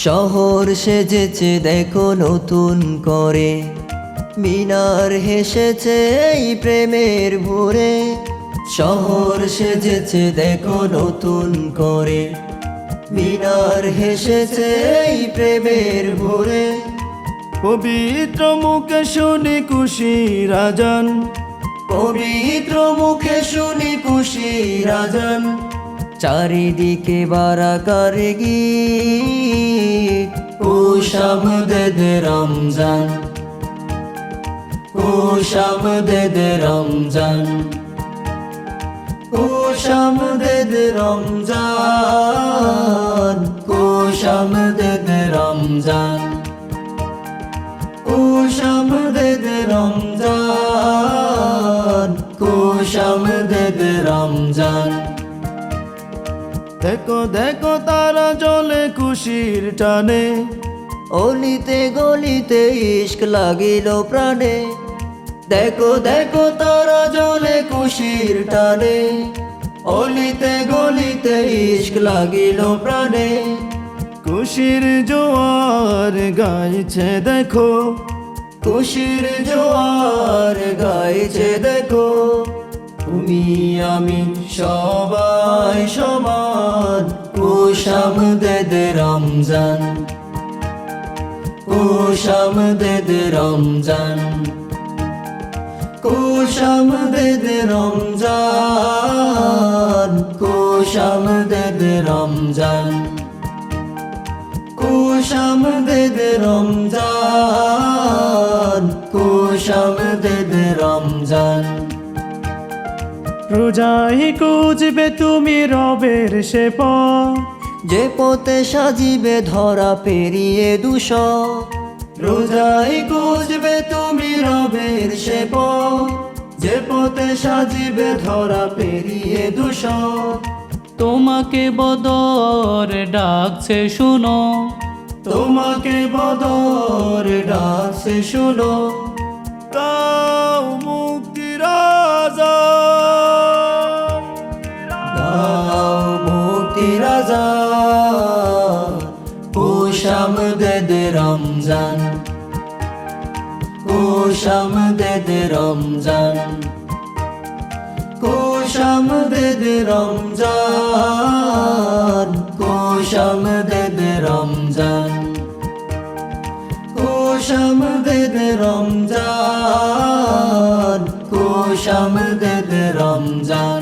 শহর সেজেছে দেখো নতুন করে, মিনার হেসেছে এই প্রেমের ভোরে। শহর সেজেছে দেখো নতুন করে, মিনার হেসেছে এই প্রেমের ভোরে। পবিত্র মুখে শুনি খুশির আজান, পবিত্র মুখে শুনি খুশির আজান। চারিদিকে বারাকার গীত, খুশ আমদেদ রমজান, খুশ আমদেদ রমজান, খুশ আমদেদ রমজান, খুশ আমদেদ রমজান, খুশ আমদেদ রমজান, খুশ আমদেদ রমজান। দেখো দেখো তারা জ্বলে খুশির টানে, অলিতে গলিতে ইশক লাগিল প্রাণে। দেখো দেখো তারা জ্বলে খুশির টানে, অলিতে গলিতে ইশক লাগিল প্রাণে। খুশির জোয়ার গাইছে দেখো, খুশির জোয়ার গাইছে দেখো। তুমি আমি সবাই সমান, খুশ আমদেদ রমজান, খুশ আমদেদ রমজান, খুশ আমদেদ রমজান, খুশ আমদেদ রমজান, খুশ আমদেদ রমজান, খুশ আমদেদ রমজান। রোজাই খুঁজবে তুমি রবের সে পথ, যে পথে সাজিবে ধরা পেরিয়ে দুশো। রোজাই খুঁজবে তুমি রবের সে পথ, যে পথে সাজিবে ধরা পেরিয়ে দুশো। তোমাকে বদর ডাকছে শুনো, তোমাকে বদর ডাকছে শুনো। গাও মুক্তির আজান, গাও মুক্তির আজান, খুশ আমদেদ রমজান, খুশ আমদেদ রমজান, খুশ আমদেদ রমজান, খুশ আমদেদ রমজান, খুশ আমদেদ রমজান, খুশ আমদেদ রমজান।